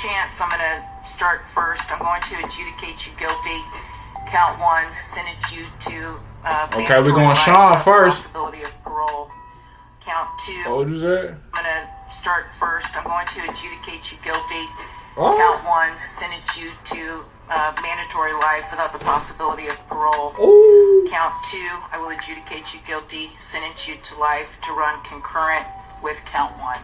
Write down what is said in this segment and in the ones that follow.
chance. I'm going to start first. I'm going to adjudicate you guilty. Count 1, sentence you to okay, we're going Sean first. Possibility of parole. Count 2. What was that? I'm going to start first. I'm going to adjudicate you guilty. Oh. Count 1, sentence you to mandatory life without the possibility of parole. Ooh. Count 2, I will adjudicate you guilty, sentence you to life to run concurrent with count 1.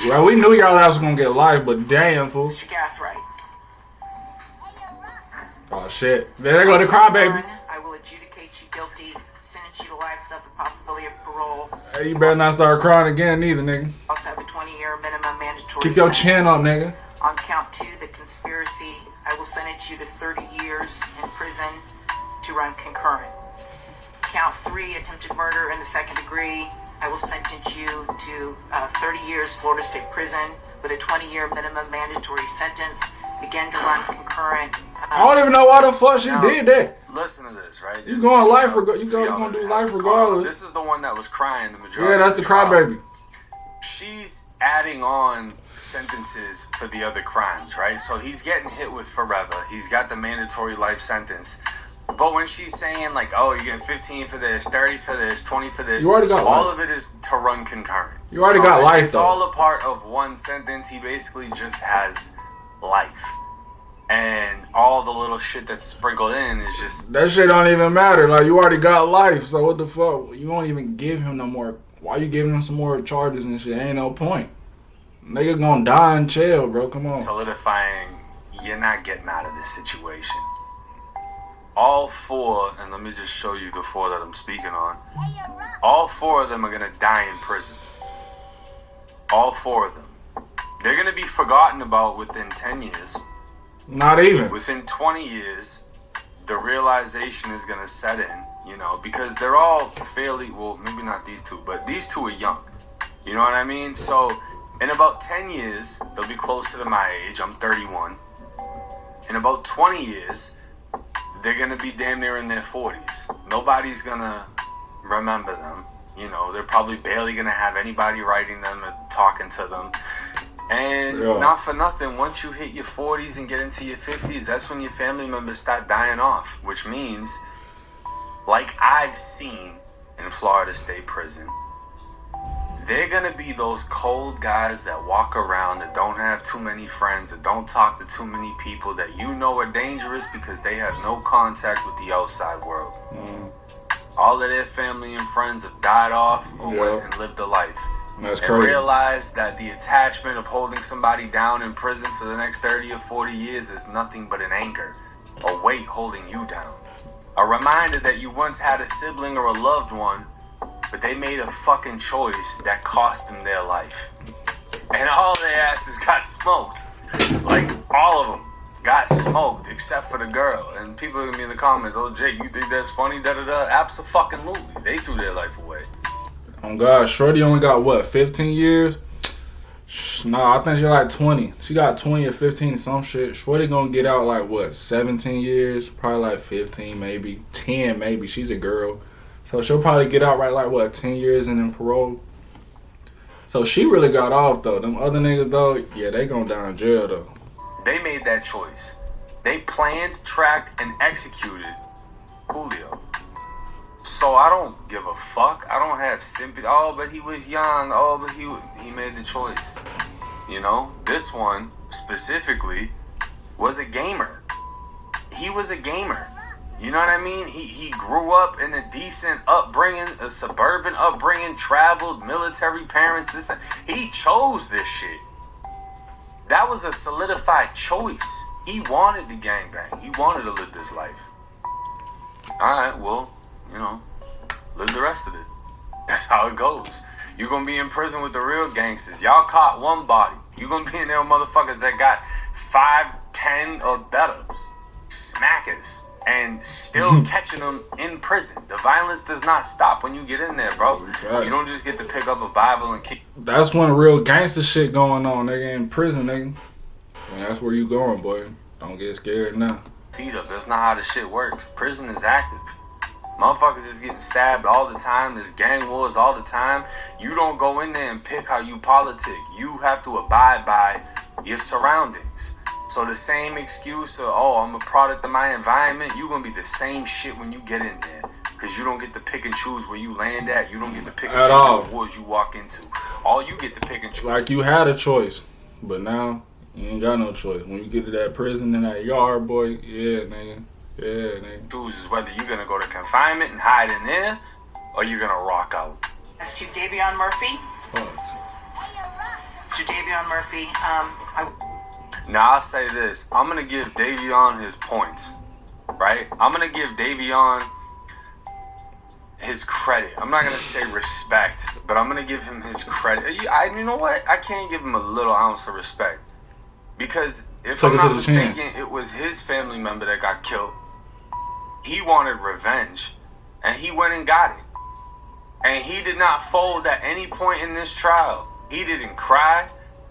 Well, we knew y'all was gonna get life, but damn, fool. Mr. Gathright. Oh shit! There go the crybaby. I will adjudicate you guilty, sentence you to life without the possibility of parole. Hey, you better not start crying again, neither, nigga. Also have a 20-year minimum mandatory. Keep your chin up, nigga. On count 2, the conspiracy, I will sentence you to 30 years in prison to run concurrent. Count 3, attempted murder in the second degree, I will sentence you to 30 years Florida State Prison with a 20-year minimum mandatory sentence, again to run concurrent. I don't even know why the fuck she did that. Listen to this, right? You going life, you gonna do life regardless. This is the one that was crying the majority. Yeah, that's the crybaby. She's adding on sentences for the other crimes, right? So he's getting hit with forever. He's got the mandatory life sentence. But when she's saying like, oh, you're getting 15 for this, 30 for this, 20 for this, you already got all life. of it is to run concurrent. You already got life, it's though. all a part of one sentence. He basically just has life. And all the little shit that's sprinkled in is just... That shit don't even matter. Like, you already got life, so what the fuck? You won't even give him no more. Why you giving him some more charges and shit? Ain't no point. Nigga gonna die in jail, bro. Come on. Solidifying, you're not getting out of this situation. All 4, and let me just show you the 4 that I'm speaking on. All 4 of them are gonna die in prison. All 4 of them. They're gonna be forgotten about within 10 years. Not even. Within 20 years, the realization is gonna set in, you know, because they're all fairly, well, maybe not these 2, but these 2 are young. You know what I mean? So, in about 10 years, they'll be closer to my age. I'm 31. In about 20 years, they're gonna be damn near in their 40s. Nobody's gonna remember them. You know, they're probably barely gonna have anybody writing them or talking to them. And not for nothing, once you hit your 40s and get into your 50s, that's when your family members start dying off. Which means, like I've seen in Florida State Prison, they're gonna be those cold guys that walk around, that don't have too many friends, that don't talk to too many people, that you know are dangerous because they have no contact with the outside world. All of their family and friends have died off or went and lived a life. That's and crazy. Realize that the attachment of holding somebody down in prison for the next 30 or 40 years is nothing but an anchor, a weight holding you down. A reminder that you once had a sibling or a loved one, but they made a fucking choice that cost them their life. And all their asses got smoked. Like, all of them got smoked, except for the girl. And people are gonna be in the comments, oh, Jake, you think that's funny? Da-da-da. Abso-fucking-lutely. They threw their life away. Oh, God. Shorty only got, what, 15 years? No, I think she like 20. She got 20 or 15, some shit. Shorty gonna get out like, what, 17 years? Probably like 15, maybe. 10, maybe. She's a girl. So she'll probably get out right like, what, 10 years and then parole. So she really got off, though. Them other niggas, though, yeah, they gonna die in jail, though. They made that choice. They planned, tracked, and executed Foolio. So I don't give a fuck. I don't have sympathy. Oh, but he was young. Oh, but he made the choice. You know? This one, specifically, was a gamer. He was a gamer. You know what I mean? He grew up in a decent upbringing, a suburban upbringing, traveled, military parents. He chose this shit. That was a solidified choice. He wanted to gangbang. He wanted to live this life. Alright, well, you know, live the rest of it. That's how it goes. You're gonna be in prison with the real gangsters. Y'all caught one body. You're gonna be in there with motherfuckers that got 5, 10 or better smackers and still catching them in prison. The violence does not stop when you get in there, bro. You don't just get to pick up a Bible and keep. That's when real gangster shit going on, nigga, in prison, nigga. And that's where you going, boy. Don't get scared now. Feet up. That's not how the shit works. Prison is active. Motherfuckers is getting stabbed all the time. There's gang wars all the time. You don't go in there and pick how you politic. You have to abide by your surroundings. So the same excuse of, oh, I'm a product of my environment, you're going to be the same shit when you get in there. Because you don't get to pick and choose where you land at. You don't get to pick and choose the woods you walk into. All you get to pick and choose. Like you had a choice, but now you ain't got no choice. When you get to that prison in that yard, boy, yeah, nigga. Yeah, nigga. Choose whether you're going to go to confinement and hide in there, or you're going to rock out. As to Davion Murphy. To Davion Murphy, Now, I'll say this. I'm going to give Davion his points, right? I'm going to give Davion his credit. I'm not going to say respect, but I'm going to give him his credit. You know what? I can't give him a little ounce of respect. Because if I'm not mistaken, it was his family member that got killed. He wanted revenge, and he went and got it. And he did not fold at any point in this trial. He didn't cry.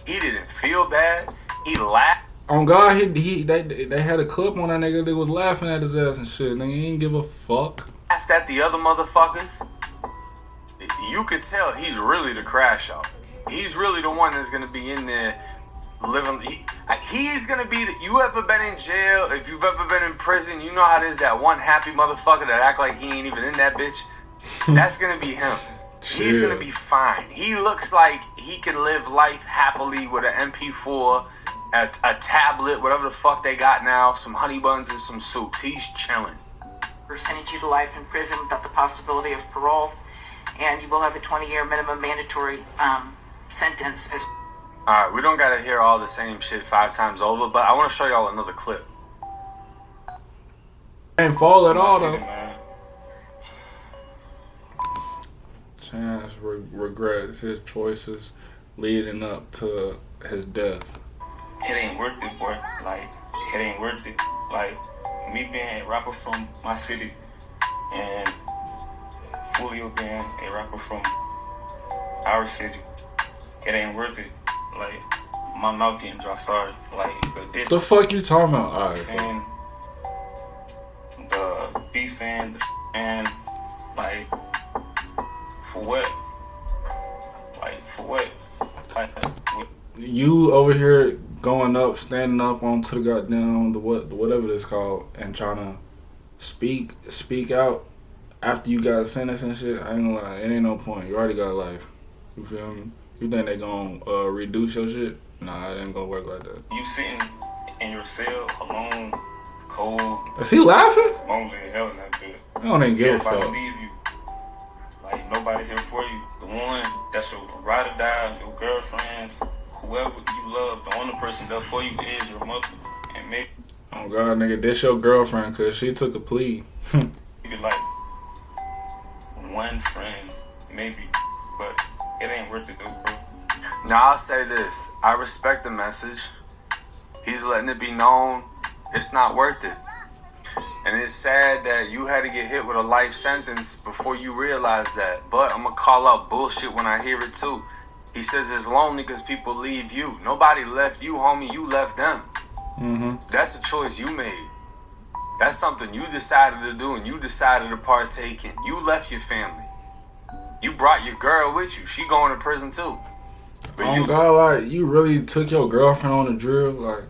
He didn't feel bad. He laughed. On God, they had a clip on that nigga that was laughing at his ass and shit. Nigga, he didn't give a fuck. Laughed at the other motherfuckers. You could tell he's really the crash out. He's really the one that's gonna be in there living. He's gonna be. You ever been in jail? If you've ever been in prison, you know how there's that one happy motherfucker that act like he ain't even in that bitch. That's gonna be him. He's gonna be fine. He looks like he can live life happily with an MP4, a tablet, whatever the fuck they got now, some honey buns and some soups. He's chilling. We're sending you to life in prison without the possibility of parole, and you will have a 20-year minimum mandatory sentence. All right, we don't gotta hear all the same shit 5 times over, but I want to show y'all another clip. Ain't fall at all though. Chance regrets his choices leading up to his death. It ain't worth it, boy. Like, it ain't worth it. Like, me being a rapper from my city and Foolio being a rapper from our city, it ain't worth it. Like, my mouth getting dry, sorry. Like, the fuck you talking about? Alright. And the beef and like, for what? Like, for what? Like, you over here going up, standing up onto the goddamn whatever it's called, and trying to speak out after you got sentenced and shit. I ain't gonna lie, it ain't no point. You already got life. You feel me? You think they gonna reduce your shit? Nah, it ain't gonna work like that. You sitting in your cell alone, cold. Is he laughing? Lonely as hell in that bit. I don't even give a fuck. Nobody leave you. Like, nobody here for you. The one that's your ride or die, your girlfriends, whoever you love, the only person there for you is your mother. And maybe, oh God, nigga, this your girlfriend because she took a plea. maybe like one friend, maybe, but it ain't worth it though, bro. Now I'll say this. I respect the message. He's letting it be known it's not worth it. And it's sad that you had to get hit with a life sentence before you realize that. But I'm going to call out bullshit when I hear it too. He says it's lonely because people leave you. Nobody left you, homie. You left them. Mm-hmm. That's a choice you made. That's something you decided to do and you decided to partake in. You left your family. You brought your girl with you. She going to prison too. But oh God, like, you really took your girlfriend on the drill? Like,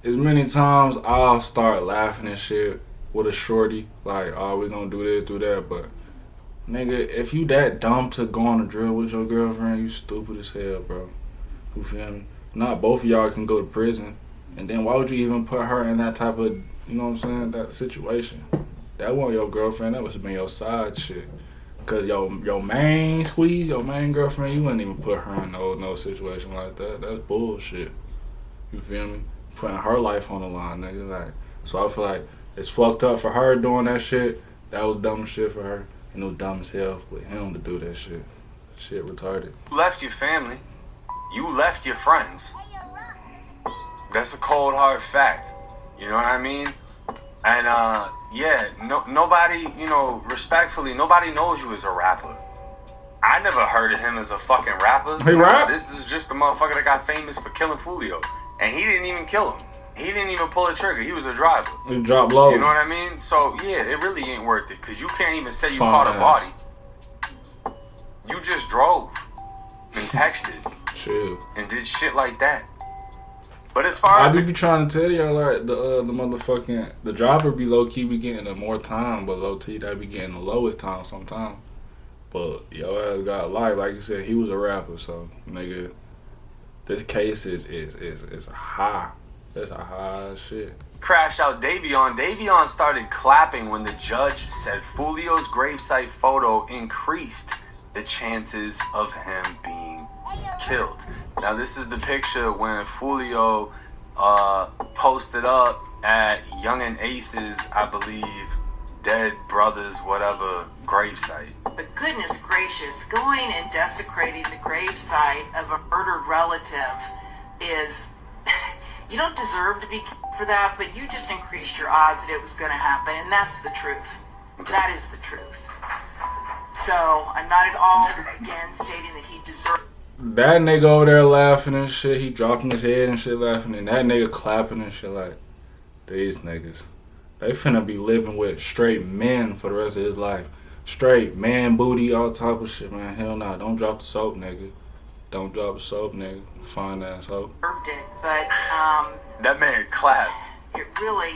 as many times I'll start laughing and shit with a shorty, like, oh, we gonna do this, do that, but nigga, if you that dumb to go on a drill with your girlfriend, you stupid as hell, bro. You feel me? Not both of y'all can go to prison, and then why would you even put her in that type of, you know what I'm saying, that situation? That wasn't your girlfriend, that must have been your side shit. Cause your main squeeze, your main girlfriend, you wouldn't even put her in no situation like that. That's bullshit. You feel me? Putting her life on the line, nigga. Like, so I feel like it's fucked up for her doing that shit. That was dumb shit for her. And it was dumb as hell with him to do that shit. Shit retarded. you left your family. You left your friends. That's a cold hard fact. You know what I mean? And yeah, nobody, you know, respectfully, nobody knows you as a rapper. I never heard of him as a fucking rapper. He rap? This is just the motherfucker that got famous for killing Foolio. And he didn't even kill him. He didn't even pull a trigger. He was a driver. He dropped low. You know what I mean? So, yeah, it really ain't worth it. Because you can't even say you caught a body. You just drove and texted. chill. And did shit like that. But as far as I be trying to tell y'all, like, the motherfucking, the driver be low-key be getting the more time, but low-key they be getting the lowest time sometimes. But your ass got life. Like you said, he was a rapper, so, nigga, this case is high. It's a high shit. crash out Davion started clapping when the judge said Foolio's gravesite photo increased the chances of him being killed. Now this is the picture when Foolio posted up at Young and Ace's, I believe, dead brothers, whatever, gravesite. But goodness gracious, going and desecrating the gravesite of a murdered relative is... You don't deserve to be killed for that, but you just increased your odds that it was going to happen, and that's the truth. That is the truth. So, I'm not at all, again, stating that he deserved... That nigga over there laughing and shit, he dropping his head and shit laughing, and that nigga clapping and shit like, these niggas, they finna be living with straight men for the rest of his life. Straight man booty, all type of shit, man. Hell nah, don't drop the soap, nigga. Don't drop the soap, nigga. Fine ass soap. it, but, That man clapped. it really...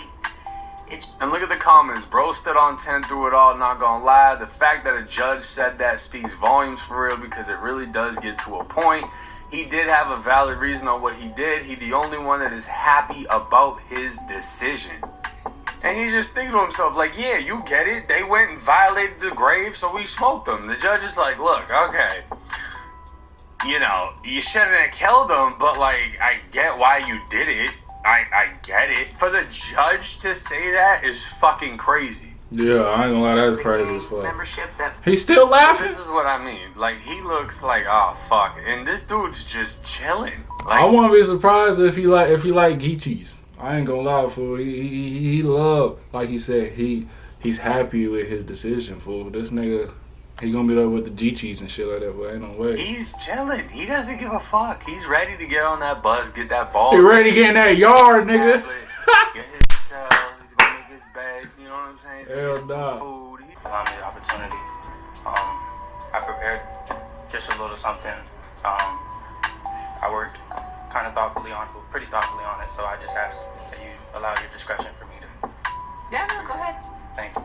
It's... And look at the comments. Bro stood on 10 through it all, not gonna lie. The fact that a judge said that speaks volumes for real, because it really does get to a point. He did have a valid reason on what he did. He the only one that is happy about his decision. And he's just thinking to himself, like, yeah, you get it. They went and violated the grave, so we smoked them. The judge is like, look, okay, you know, you shouldn't have killed them, but, like, I get why you did it. I get it. For the judge to say that is fucking crazy. Yeah, I ain't gonna lie, that's crazy as fuck. Membership that... He's still laughing? This is what I mean. Like, he looks like, oh, fuck. And this dude's just chilling. Like, I won't be surprised if he like Geechees. I ain't gonna lie, fool. He love, like he said, he's happy with his decision, fool. This nigga, he gonna be there with the Geechees and shit like that, but ain't no way. he's chilling. He doesn't give a fuck. He's ready to get on that bus, get that ball. He ready to get in that yard, nigga. Get his cell. He's gonna make his bed. You know what I'm saying? He's gonna Hell get nah. some food. Allow me the opportunity. I prepared just a little something. I worked kind of pretty thoughtfully on it, so I just ask that you allow your discretion for me to. Yeah, no, go ahead. Thank you.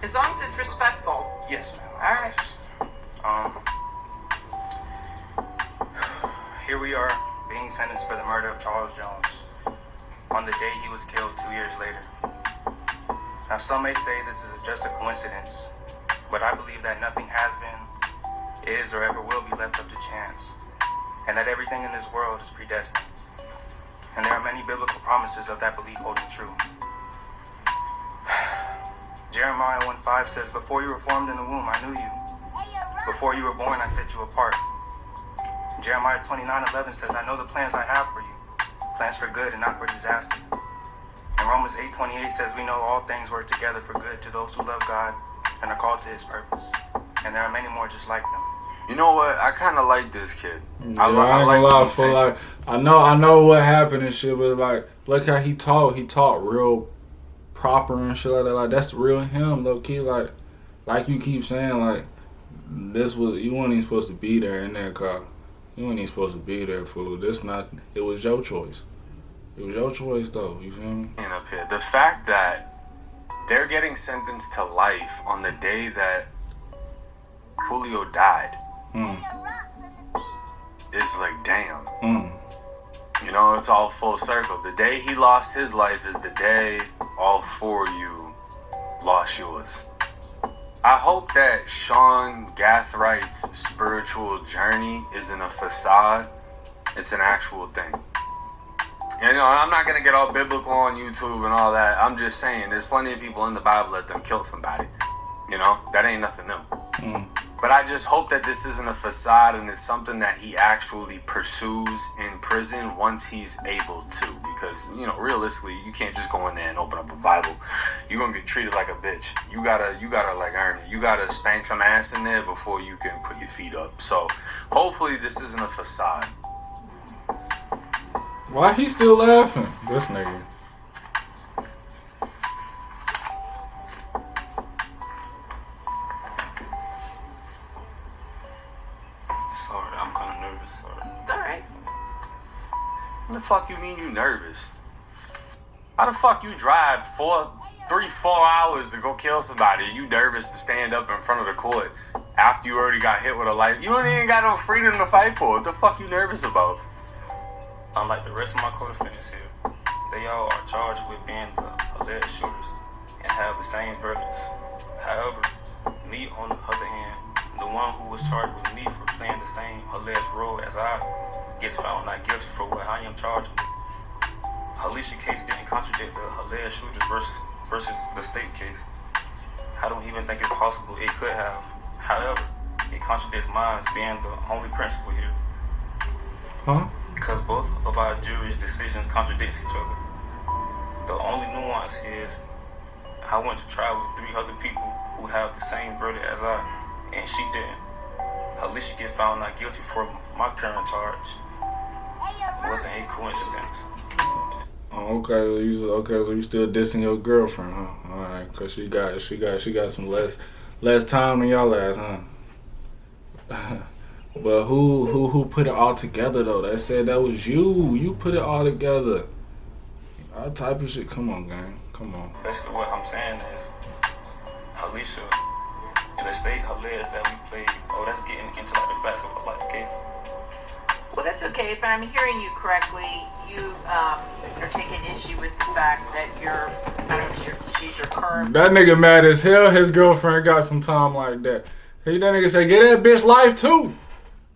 As long as it's respectful. Yes, ma'am. All right. Here we are, being sentenced for the murder of Charles Jones on the day he was killed 2 years later. Now, some may say this is just a coincidence, but I believe that nothing has been, is, or ever will be left up to chance, and that everything in this world is predestined. And there are many biblical promises of that belief holding true. Jeremiah 1:5 says, "Before you were formed in the womb, I knew you. Before you were born, I set you apart." Jeremiah 29:11 says, "I know the plans I have for you, plans for good and not for disaster." And Romans 8:28 says, "We know all things work together for good to those who love God and are called to his purpose." And there are many more just like them. You know what? I kind of like this kid. Yeah, I ain't gonna lie, fool. Like, I know what happened and shit, but like, look how he talk. He talk real proper and shit like that. Like, that's real him, low key. Like you keep saying, like, you weren't even supposed to be there in that car. You weren't even supposed to be there, fool. It was your choice. It was your choice, though. You feel me? And up here, the fact that they're getting sentenced to life on the day that Foolio died is like, damn. You know, it's all full circle. The day he lost his life is the day all four of you lost yours. I hope that Sean Gathwright's spiritual journey isn't a facade. It's an actual thing. And, you know, I'm not going to get all biblical on YouTube and all that. I'm just saying, there's plenty of people in the Bible that them kill somebody. You know, that ain't nothing new. But I just hope that this isn't a facade and it's something that he actually pursues in prison once he's able to. Because, you know, realistically, you can't just go in there and open up a Bible. You're going to get treated like a bitch. You gotta like earn it. You gotta spank some ass in there before you can put your feet up. So hopefully this isn't a facade. Why he still laughing? This nigga. Sorry, I'm kind of nervous. What the fuck you mean you nervous? How the fuck you drive 3-4 hours to go kill somebody and you nervous to stand up in front of the court after you already got hit with a life? You don't even got no freedom to fight for. What the fuck you nervous about? Unlike the rest of my co-defendants here, they all are charged with being the alleged shooters and have the same verdicts. However, me on the other hand, the one who was charged with me for playing the same alleged role as I gets found not guilty for what I am charged with. Alicia's case didn't contradict the alleged shooters versus the state case. I don't even think it's possible it could have. However, it contradicts mine being the only principal here. Huh? Because both of our jury's decisions contradict each other. The only nuance is I went to trial with 3 other people who have the same verdict as I, and she didn't. Alicia get found not guilty for my current charge. It wasn't a coincidence. Oh, okay, so you still dissing your girlfriend, huh? All right, cause she got some less time than y'all ass, huh? But who put it all together though? They said that was you. You put it all together. All type of shit. Come on, gang. Come on. Basically, what I'm saying is, Alicia, in the state alleged that we played. Oh, that's getting into like the facts of like the case. Well, that's okay. If I'm hearing you correctly, you are taking issue with the fact that she's your current. That nigga mad as hell. His girlfriend got some time like that. Hey, that nigga say, get that bitch life too.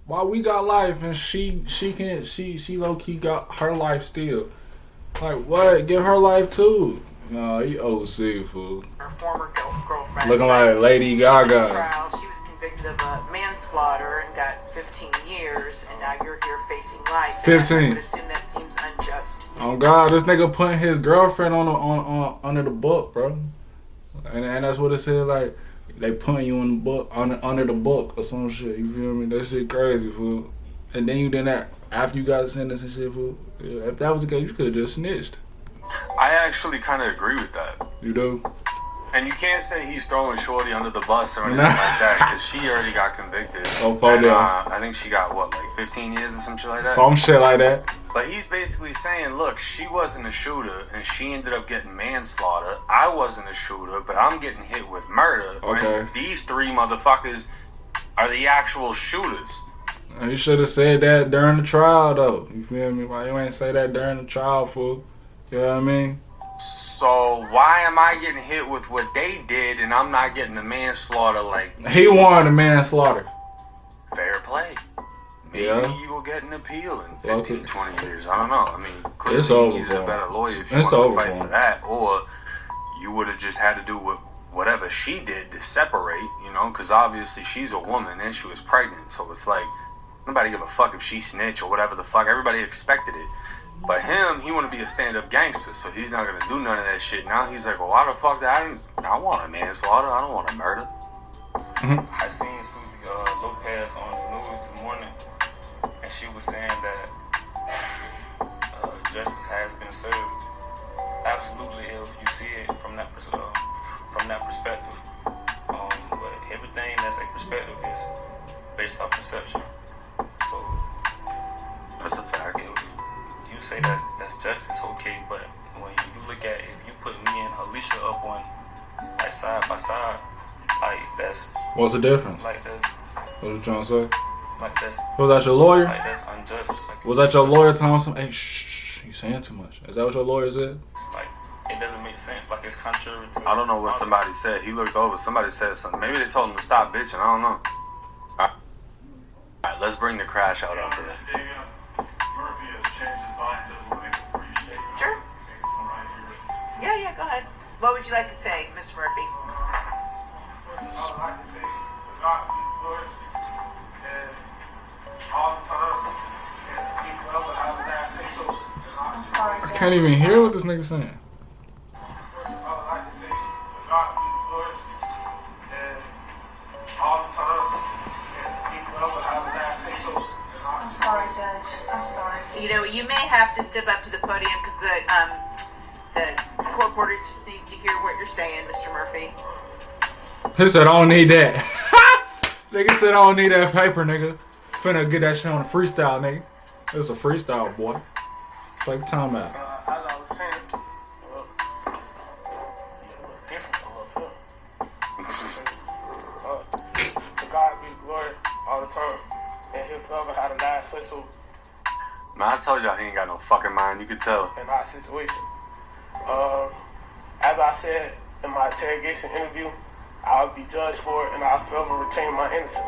Why we got life and she low key got her life still. Like what? Give her life too. No, you OC fool. Her former girlfriend. Looking like Lady Gaga. Trial, she was convicted of manslaughter and got 15 years, and now you're here facing life. 15. I would assume that seems unjust. Oh God, this nigga putting his girlfriend on under the book, bro. And that's what it said. Like they putting you in the book under the book or some shit. You feel me? That shit crazy, fool. And then you did that after you got sentenced and shit, fool. Yeah, if that was the case, you could have just snitched. I actually kind of agree with that. You do? And you can't say he's throwing Shorty under the bus or anything like that, because she already got convicted. Oh, fuck yeah. I think she got, what, like 15 years or some shit like that? Some shit like that. But he's basically saying, look, she wasn't a shooter, and she ended up getting manslaughter. I wasn't a shooter, but I'm getting hit with murder. Okay. And these 3 motherfuckers are the actual shooters. You should have said that during the trial, though. You feel me? Why you ain't say that during the trial, fool? You know what I mean? So why am I getting hit with what they did and I'm not getting the manslaughter like he wanted the manslaughter. Fair play. Maybe you will get an appeal in 15, 20 years. I don't know. I mean, clearly it's you needed a better lawyer if you want to fight for that. Or you would have just had to do whatever she did to separate, you know, because obviously she's a woman and she was pregnant. So it's like, nobody give a fuck if she snitch or whatever the fuck. Everybody expected it. But him, he want to be a stand-up gangster, so he's not going to do none of that shit. Now he's like, well, why the fuck I want a manslaughter. I don't want a murder. I seen Susie Lopez on the news this morning, and she was saying that justice has been served. Absolutely, if you see it from that perspective. But everything that's a perspective is based off perception. So that's a fact. You say that's justice, okay, but when you look at if you put me and Alicia up on like side by side, like that's what's the difference? Like that's what you trying to say? Like that's was that your lawyer? Like that's unjust. Like, was that your lawyer telling some? Hey, shh, you saying too much? Is that what your lawyer said? Like it doesn't make sense. Like it's contrary to. I don't know what somebody said. He looked over. Somebody said something. Maybe they told him to stop bitching. I don't know. All right, let's bring the crash out up here. Sure. Yeah, go ahead. What would you like to say, Mr. Murphy? I would like to say to God be glory and all the time and people ever have that say so. I can't even hear what this nigga saying. I would like to say to God be glory and all the time and people ever have that say so. I'm sorry, Judge. I'm sorry. You know, you may have to step up to the podium because the court reporter just needs to hear what you're saying, Mr. Murphy. He said, I don't need that. Nigga said, I don't need that paper, nigga. Finna get that shit on a freestyle, nigga. It's a freestyle, boy. Fuck time out. As I was saying, yeah, it was different from up here. To God be the glory all the time. And he'll forever have the last say so Man, I told y'all he ain't got no fucking mind. You could tell. in our situation. As I said in my interrogation interview, I'll be judged for it and I'll forever retain my innocence.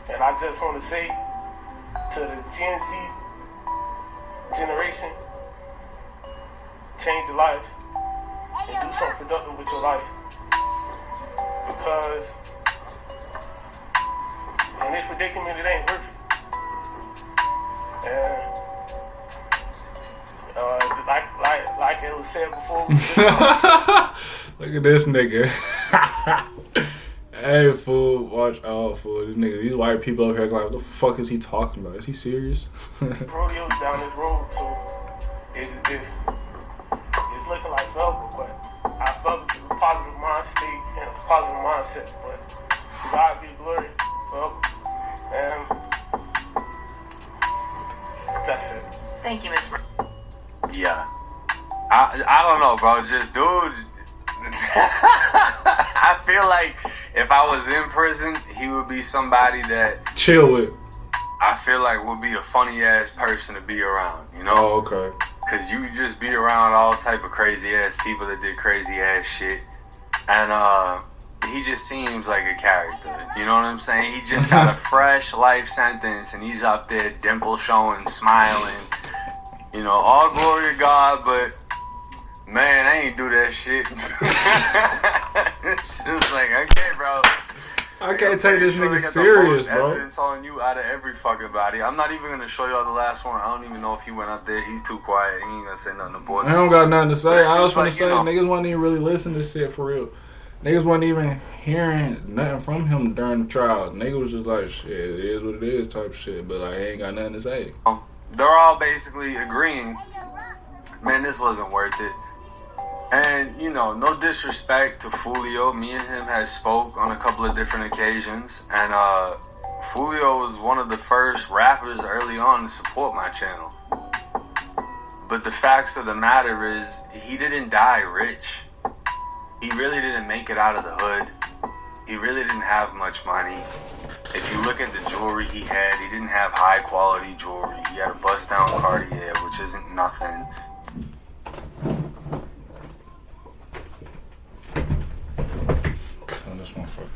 And I just want to say to the Gen Z generation, change your life and do something productive with your life. Because in this predicament, it ain't worth it. And like it was said before, Look at this nigga. Hey, fool. Watch out, fool. These white people up here like, what the fuck is he talking about? Is he serious? rodeos down this road, so it's looking like forever, but I felt it was a positive mind state and a positive mindset, but to God be the glory forever. And that's it. Thank you, Miss. Yeah. I don't know, bro. Just, dude. I feel like if I was in prison, he would be somebody that Chill with. I feel like would be a funny ass person to be around, you know? Oh, okay. Cause you just be around all type of crazy ass people that did crazy ass shit. And he just seems like a character. You know what I'm saying? He just got a fresh life sentence and he's up there dimple showing, smiling. You know, all glory to God, but man, I ain't do that shit. It's just like, okay, bro. I can't take this They nigga got serious, the most bro. evidence on you out of every fucking body. I'm not even gonna show y'all the last one. I don't even know if he went up there. He's too quiet. He ain't gonna say nothing important. I don't got nothing to say. It's I was just gonna like, say, you know, niggas wasn't even really listening to shit for real. Niggas wasn't even hearing nothing from him during the trial. Nigga was just like, shit, it is what it is type shit. But like, he ain't got nothing to say. They're all basically agreeing, man, this wasn't worth it. And, you know, no disrespect to Foolio. Me and him had spoke on a couple of different occasions. And Foolio was one of the first rappers early on to support my channel. But the facts of the matter is, he didn't die rich. He really didn't make it out of the hood. He really didn't have much money. If you look at the jewelry he had, he didn't have high quality jewelry. He had a bust down Cartier, which isn't nothing. Oh, this motherfucker.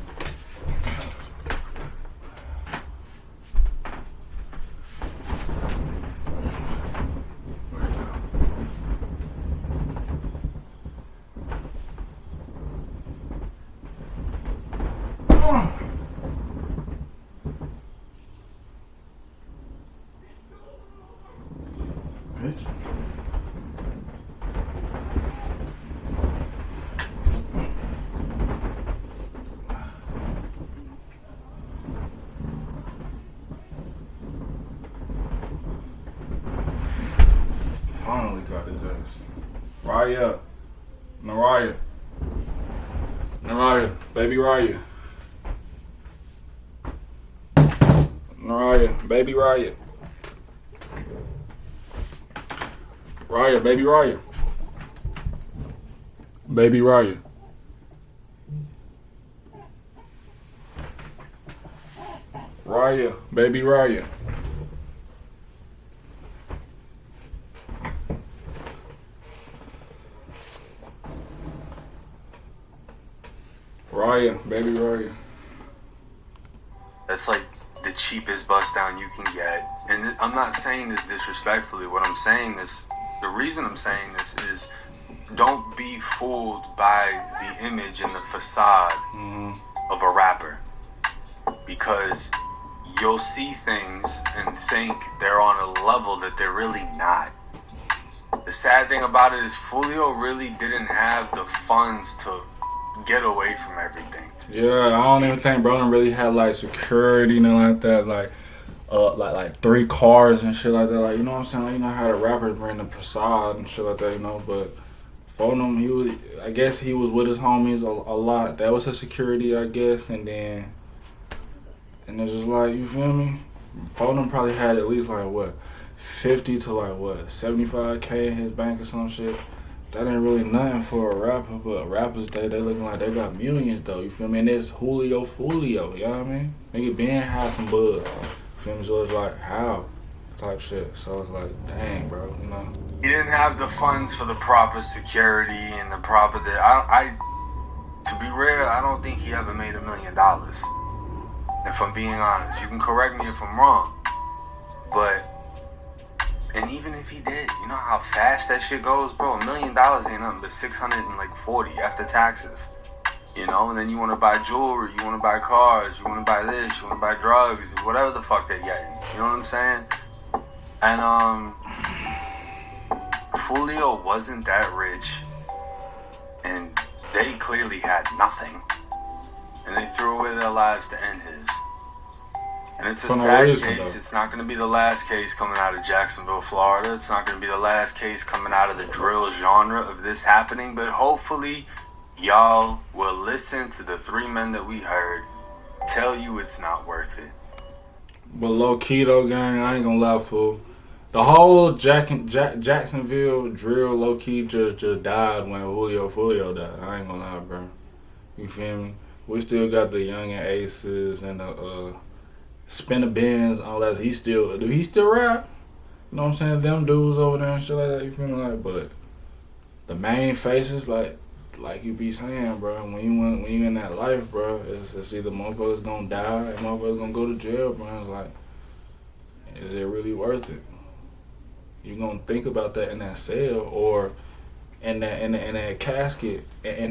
Bitch. Finally got his ass. Raya. Naraya. Naraya. Baby Raya. Naraya. Baby Raya. Raya. Baby Raya. Baby Raya. Raya. Baby Raya. Raya, baby Raya. That's like the cheapest bust down you can get. And I'm not saying this disrespectfully. What I'm saying is, the reason I'm saying this is, don't be fooled by the image and the facade of a rapper. Because you'll see things and think they're on a level that they're really not. The sad thing about it is Foolio really didn't have the funds to get away from everything. Yeah, I don't even think bro really had like security, nothing like that, like 3 cars and shit like that. Like, you know what I'm saying? Like, you know how the rappers bring the facade and shit like that, you know. But Fonum, I guess he was with his homies a lot. That was his security, I guess. And it's just like, you feel me? Fonum probably had at least like what, 50 to like what 75K in his bank or some shit. That ain't really nothing for a rapper, but rappers they looking like they got millions though. You feel me? And it's Foolio, you know what I mean? Nigga Ben had some buzz. You feel me? So it's like how type shit. So it's like dang, bro, you know. He didn't have the funds for the proper security and the proper. I to be real, I don't think he ever made $1 million. If I'm being honest, you can correct me if I'm wrong, but. And even if he did, you know how fast that shit goes, bro? $1 million ain't nothing but 640 after taxes. You know, and then you want to buy jewelry, you want to buy cars, you want to buy this, you want to buy drugs, whatever the fuck they getting. You know what I'm saying? And Foolio wasn't that rich, and they clearly had nothing, and they threw away their lives to end his. And it's a sad case. It's not going to be the last case coming out of Jacksonville, Florida. It's not going to be the last case coming out of the drill genre of this happening. But hopefully, y'all will listen to the 3 men that we heard tell you it's not worth it. But low key though, gang, I ain't gonna lie, fool. The whole Jacksonville drill low key just died when Foolio died. I ain't gonna lie, bro. You feel me? We still got the Young and Aces and the Spinner Benz, all that. Do he still rap? You know what I'm saying? Them dudes over there and shit like that, you feel me? Like, but the main faces, like you be saying, bro, when you in that life, bro, it's either motherfuckers gonna die and motherfuckers gonna go to jail, bro. It's like, is it really worth it? You gonna think about that in that cell or in that casket and